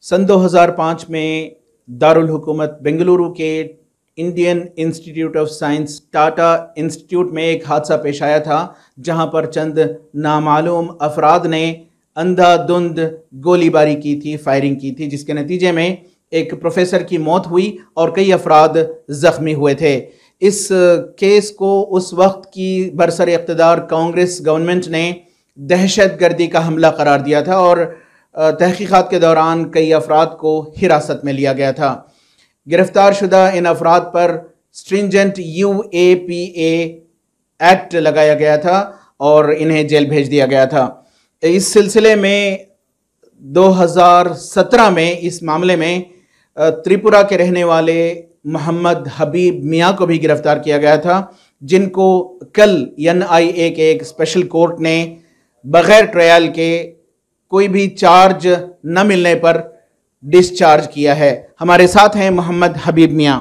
सन 2005 में दारुल हुकूमत बेंगलुरु के Indian institute of science Tata institute में एक हादसा पेश आया था, जहां पर चंद नामालूम अफराद ने अंधाधुंध गोलीबारी की थी, फायरिंग की थी, जिसके नतीजे में एक प्रोफेसर की मौत हुई और कई अफराद ज़ख्मी हुए थे। इस केस को उस वक्त की बरसर इक़्तिदार कांग्रेस गवर्नमेंट ने दहशतगर्दी का हमला करार दिया था और तहकीक़ात के दौरान कई अफराद को हिरासत में लिया गया था। गिरफ्तार शुदा इन अफराद पर स्ट्रिंजेंट UAPA एक्ट लगाया गया था और इन्हें जेल भेज दिया गया था। इस सिलसिले में 2017 में इस मामले में त्रिपुरा के रहने वाले मोहम्मद हबीब मियाँ को भी गिरफ्तार किया गया था, जिनको कल NIA के एक स्पेशल कोर्ट ने बगैर ट्रायल के कोई भी चार्ज न मिलने पर डिस्चार्ज किया है। हमारे साथ हैं मोहम्मद हबीब मियाँ।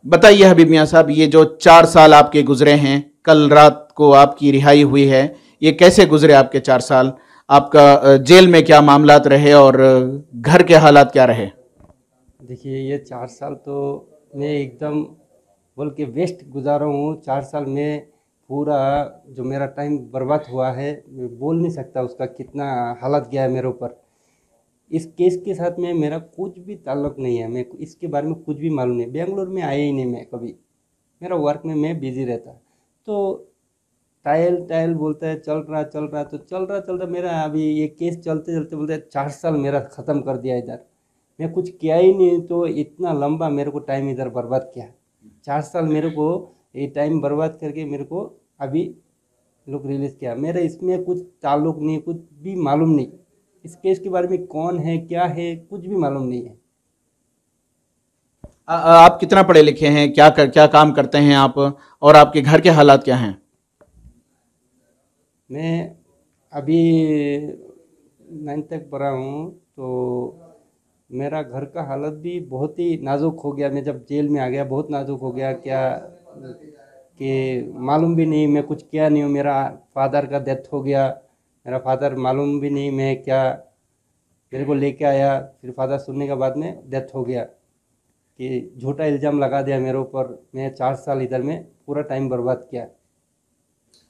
बताइए हबीब मियाँ साहब, ये जो 4 साल आपके गुजरे हैं, कल रात को आपकी रिहाई हुई है, ये कैसे गुजरे आपके 4 साल? आपका जेल में क्या मामलात रहे और घर के हालात क्या रहे? देखिए, ये 4 साल तो मैं एकदम बोल के वेस्ट गुजारा हूँ। 4 साल में पूरा जो मेरा टाइम बर्बाद हुआ है, मैं बोल नहीं सकता उसका कितना हालत गया है मेरे ऊपर। इस केस के साथ में मेरा कुछ भी ताल्लुक नहीं है, मैं इसके बारे में कुछ भी मालूम नहीं। बेंगलोर में आया ही नहीं मैं कभी, मेरा वर्क में मैं बिजी रहता। तो टायल बोलता है चल रहा तो चल रहा मेरा अभी ये केस चलते चलते बोलते हैं 4 साल मेरा ख़त्म कर दिया इधर। मैं कुछ किया ही नहीं, तो इतना लंबा मेरे को टाइम इधर बर्बाद किया। 4 साल मेरे को ये टाइम बर्बाद करके मेरे को अभी लोग रिलीज़ किया। मेरा इसमें कुछ ताल्लुक नहीं, कुछ भी मालूम नहीं। इस केस के बारे में कौन है क्या है कुछ भी मालूम नहीं है। आप कितना पढ़े लिखे हैं, क्या काम करते हैं आप, और आपके घर के हालात क्या हैं? मैं अभी 9th तक पढ़ा हूँ, तो मेरा घर का हालत भी बहुत ही नाजुक हो गया। मैं जब जेल में आ गया बहुत नाजुक हो गया, क्या कि मालूम भी नहीं मैं कुछ किया नहीं हूँ। मेरा फादर का डेथ हो गया, मेरा फादर मालूम भी नहीं मैं क्या, मेरे को लेके आया, फिर फादर सुनने के बाद में डेथ हो गया कि झूठा इल्ज़ाम लगा दिया मेरे ऊपर। मैं 4 साल इधर में पूरा टाइम बर्बाद किया।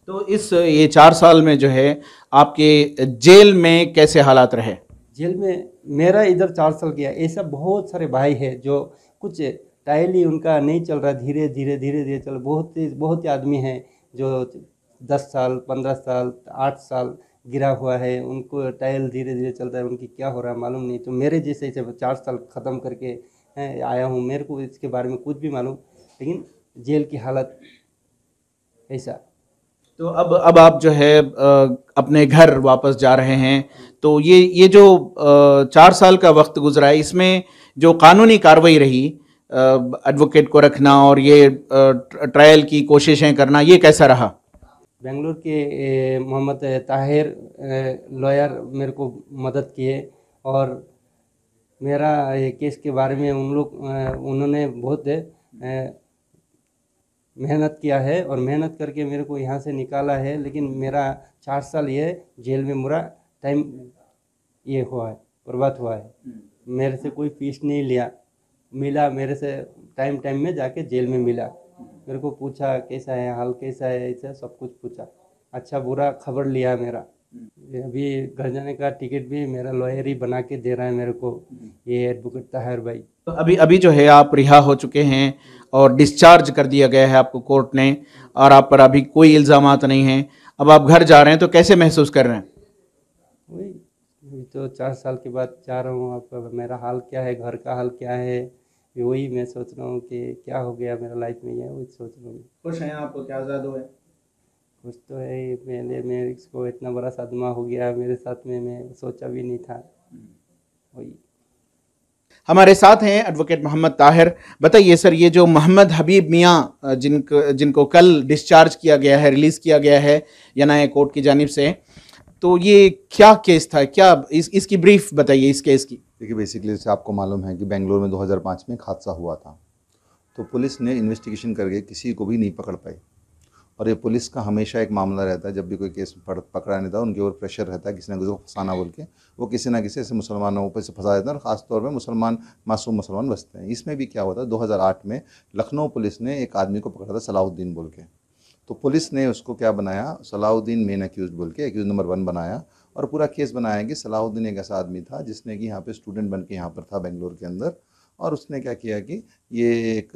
तो ये 4 साल में जो है आपके जेल में कैसे हालात रहे? जेल में मेरा इधर 4 साल गया। ऐसा बहुत सारे भाई है जो कुछ टाइल ही उनका नहीं चल रहा, धीरे धीरे चल। बहुत ही आदमी हैं जो 10 साल 15 साल 8 साल गिरा हुआ है, उनको टाइल धीरे धीरे चलता है, उनकी क्या हो रहा है मालूम नहीं। तो मेरे जैसे ऐसे 4 साल ख़त्म करके आया हूँ, मेरे को इसके बारे में कुछ भी मालूम, लेकिन जेल की हालत ऐसा। तो अब आप जो है अपने घर वापस जा रहे हैं, तो ये जो 4 साल का वक्त गुजरा है, इसमें जो कानूनी कार्रवाई रही, एडवोकेट को रखना और ये ट्रायल की कोशिशें करना, ये कैसा रहा? बेंगलोर के मोहम्मद ताहिर लॉयर मेरे को मदद किए और मेरा ये केस के बारे में उन्होंने बहुत मेहनत किया है और मेहनत करके मेरे को यहाँ से निकाला है। लेकिन मेरा 4 साल ये जेल में पूरा टाइम ये हुआ है, बर्बाद हुआ है। मेरे से कोई फीस नहीं मिला मेरे से टाइम में जाके जेल में मिला। मेरे को पूछा कैसा है हाल, कैसा है, ऐसा सब कुछ पूछा, अच्छा बुरा खबर लिया मेरा। अभी घर जाने का टिकट भी मेरा लॉयर ही बना के दे रहा है मेरे को, ये एडवोकेट ताहिर भाई। तो अभी जो है आप रिहा हो चुके हैं और डिस्चार्ज कर दिया गया है आपको कोर्ट ने, और आप पर अभी कोई इल्ज़ामात नहीं हैं। अब आप घर जा रहे हैं, तो कैसे महसूस कर रहे हैं? वही तो 4 साल के बाद जा रहा हूँ। अब मेरा हाल क्या है, घर का हाल क्या है, वही मैं सोच रहा हूँ कि क्या हो गया मेरा लाइफ में, वही सोच रहा हूँ। खुश हैं आप? क्या आज़ाद हुए? कुछ तो है, पहले मेरे को इतना बड़ा सदमा हो गया मेरे साथ में, मैं सोचा भी नहीं था। वही हमारे साथ हैं एडवोकेट मोहम्मद ताहिर। बताइए सर, ये जो मोहम्मद हबीब मियाँ जिनको कल डिस्चार्ज किया गया है, रिलीज़ किया गया है NIA कोर्ट की जानिब से, तो ये क्या केस था, क्या इसकी ब्रीफ बताइए इस केस की। देखिए, बेसिकली जैसे आपको मालूम है कि बेंगलोर में 2005 में एक हादसा हुआ था, तो पुलिस ने इन्वेस्टिगेशन करके किसी को भी नहीं पकड़ पाई। और ये पुलिस का हमेशा एक मामला रहता है, जब भी कोई केस पकड़ा नहीं था उनके ऊपर प्रेशर रहता है किसी ना किसी को फंसाना बोल के, वो किसी ना किसी ऐसे मुसलमानों पर से फंसा देते हैं और ख़ासतौर पर मुसलमान मासूम मुसलमान बचते हैं। इसमें भी क्या हुआ था, 2008 में लखनऊ पुलिस ने एक आदमी को पकड़ा था सलाउद्दीन बोल के। तो पुलिस ने उसको क्या बनाया, सलाउद्दीन मेन एक्यूज बोल के एक्यूज नंबर 1 बनाया और पूरा केस बनाया कि सलाउद्दीन एक ऐसा आदमी था जिसने कि यहाँ पे स्टूडेंट बन के यहाँ पर था बेंगलोर के अंदर, और उसने क्या किया कि ये एक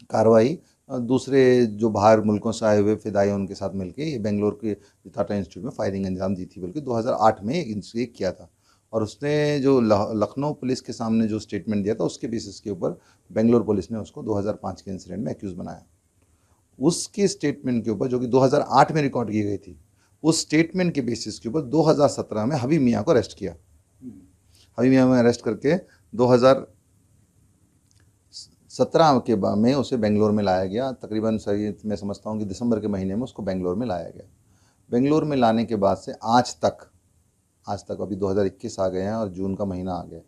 कार्रवाई दूसरे जो बाहर मुल्कों से आए हुए फिदाई उनके साथ मिलके ये बेंगलोर के टाटा इंस्टीट्यूट में फायरिंग अंजाम दी थी बल्कि 2008 में ये किया था। और उसने जो लखनऊ पुलिस के सामने जो स्टेटमेंट दिया था उसके बेसिस के ऊपर बेंगलोर पुलिस ने उसको 2005 के इंसिडेंट में एक्यूज़ बनाया। उसके स्टेटमेंट के ऊपर जो कि 2008 में रिकॉर्ड की गई थी, उस स्टेटमेंट के बेसिस के ऊपर 2017 में हबीब मियाँ को अरेस्ट किया। हबीब मियाँ में अरेस्ट करके 2017 के बाद में उसे बेंगलोर में लाया गया। तकरीबन सही मैं समझता हूँ कि दिसंबर के महीने में उसको बेंगलोर में लाया गया। बेंगलोर में लाने के बाद से आज तक अभी 2021 आ गए हैं और जून का महीना आ गया।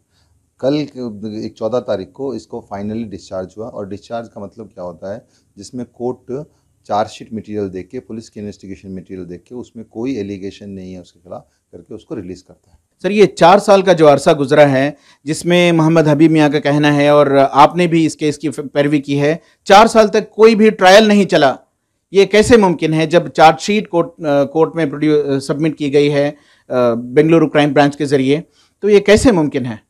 कल एक 14 तारीख को इसको फाइनली डिस्चार्ज हुआ। और डिस्चार्ज का मतलब क्या होता है, जिसमें कोर्ट चार्जशीट मटेरियल देख के, पुलिस की इन्वेस्टिगेशन मटेरियल देख के उसमें कोई एलिगेशन नहीं है उसके खिलाफ करके उसको रिलीज़ करता है। सर, ये 4 साल का जो अरसा गुजरा है जिसमें मोहम्मद हबीब मियाँ का कहना है और आपने भी इस केस की पैरवी की है, 4 साल तक कोई भी ट्रायल नहीं चला, ये कैसे मुमकिन है जब चार्जशीट कोर्ट में सबमिट की गई है बेंगलुरु क्राइम ब्रांच के ज़रिए, तो ये कैसे मुमकिन है?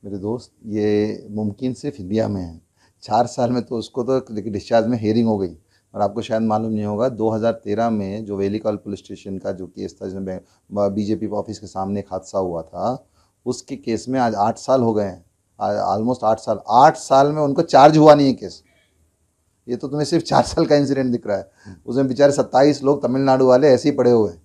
मेरे दोस्त, ये मुमकिन सिर्फ इंडिया में है। 4 साल में तो उसको तो डिस्चार्ज में हेयरिंग हो गई। और आपको शायद मालूम नहीं होगा, 2013 में जो वेलीकॉल पुलिस स्टेशन का जो केस था जिसमें बीजेपी ऑफिस के सामने एक हादसा हुआ था, उसके केस में आज 8 साल हो गए हैं, ऑलमोस्ट 8 साल। 8 साल में उनको चार्ज हुआ नहीं है केस। ये तो तुम्हें सिर्फ 4 साल का इंसिडेंट दिख रहा है, उसमें बेचारे 27 लोग तमिलनाडु वाले ऐसे ही पड़े हुए हैं।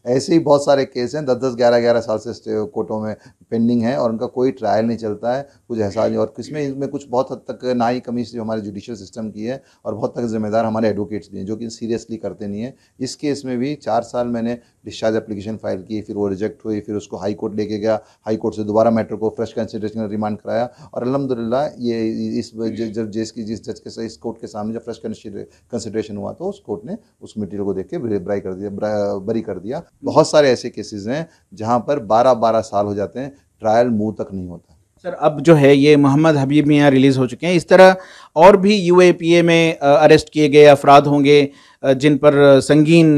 ऐसे ही बहुत सारे केस हैं 10-10, 11-11 साल से कोर्टों में पेंडिंग है और उनका कोई ट्रायल नहीं चलता है, कुछ ऐसा नहीं। और किसमें इसमें कुछ बहुत हद तक ना ही कमी जो हमारे जुडिशियल सिस्टम की है और बहुत तक जिम्मेदार हमारे एडवोकेट्स भी हैं जो कि सीरियसली करते नहीं है। इस केस में भी 4 साल मैंने डिस्चार्ज एप्लीकेशन फाइल की, फिर वो रिजेक्ट हुई, फिर उसको हाई कोर्ट लेके गया, हाई कोर्ट से दोबारा मैटर को फ्रेश कंसिडरेशन रिमांड कराया और अल्हम्दुलिल्लाह ये इस जब जिस जज के इस कोर्ट के सामने जब फ्रेश कंसिडरेशन हुआ तो उस कोर्ट ने उस मटीरियल को देख के बरी कर दिया। बहुत सारे ऐसे केसेस हैं जहां पर 12-12 साल हो जाते हैं, ट्रायल मुंह तक नहीं होता। सर, अब जो है ये मोहम्मद हबीब मियाँ रिलीज़ हो चुके हैं, इस तरह और भी यूएपीए में अरेस्ट किए गए अफराद होंगे जिन पर संगीन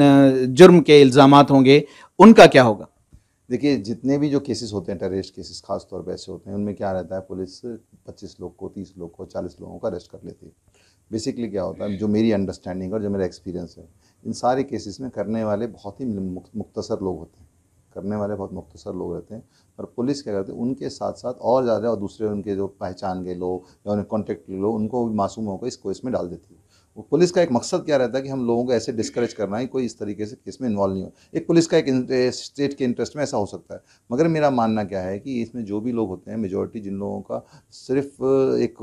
जुर्म के इल्ज़ामात होंगे, उनका क्या होगा? देखिए, जितने भी जो केसेस होते हैं टेररिस्ट केसेस खास तौर पे ऐसे होते हैं, उनमें क्या रहता है, पुलिस 25 लोग को, 30 लोग को, 40 लोगों को अरेस्ट कर लेती है। बेसिकली क्या होता है, जो मेरी अंडरस्टैंडिंग और जो मेरा एक्सपीरियंस है, इन सारे केसेस में करने वाले बहुत ही मुख्तसर लोग होते हैं, करने वाले बहुत मुख्तसर लोग रहते हैं। और पुलिस क्या करती है, उनके साथ साथ और ज़्यादा और दूसरे उनके जो पहचान के लोग या उन्हें कॉन्टेक्ट के लोग, उनको भी मासूम होकर इस केस में डाल देती है। वो पुलिस का एक मकसद क्या रहता है कि हम लोगों को ऐसे डिस्करेज करना है, कोई इस तरीके से केस में इन्वॉल्व नहीं हो। एक पुलिस का एक स्टेट के इंटरेस्ट में ऐसा हो सकता है, मगर मेरा मानना क्या है कि इसमें जो भी लोग होते हैं, मेजॉरिटी जिन लोगों का सिर्फ एक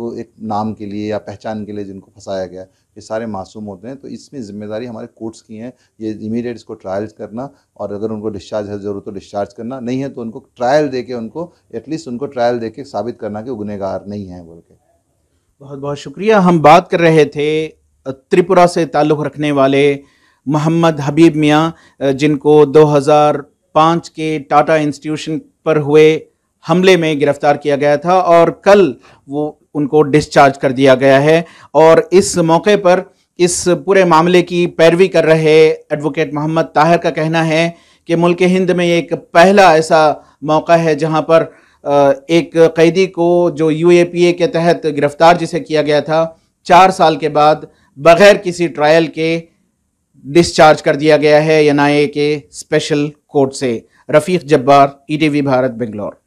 नाम के लिए या पहचान के लिए जिनको फंसाया गया, ये सारे मासूम होते हैं। तो इसमें जिम्मेदारी हमारे कोर्ट्स की है, ये इमीडिएट इसको ट्रायल्स करना और अगर उनको डिस्चार्ज है ज़रूरत तो डिस्चार्ज करना, नहीं है तो उनको ट्रायल दे के उनको एटलीस्ट उनको ट्रायल दे के साबित करना कि वो गुनहगार नहीं है बोल के। बहुत बहुत शुक्रिया। हम बात कर रहे थे त्रिपुरा से ताल्लुक़ रखने वाले मोहम्मद हबीब मियाँ, जिनको 2005 के टाटा इंस्टीट्यूशन पर हुए हमले में गिरफ्तार किया गया था और कल वो उनको डिस्चार्ज कर दिया गया है। और इस मौके पर इस पूरे मामले की पैरवी कर रहे एडवोकेट मोहम्मद ताहिर का कहना है कि मुल्क हिंद में एक पहला ऐसा मौका है जहां पर एक कैदी को जो यूएपीए के तहत गिरफ्तार जिसे किया गया था, 4 साल के बाद बगैर किसी ट्रायल के डिस्चार्ज कर दिया गया है एनआईए के स्पेशल कोर्ट से। रफ़ीक जब्बार, ईटीवी भारत, बेंगलोर।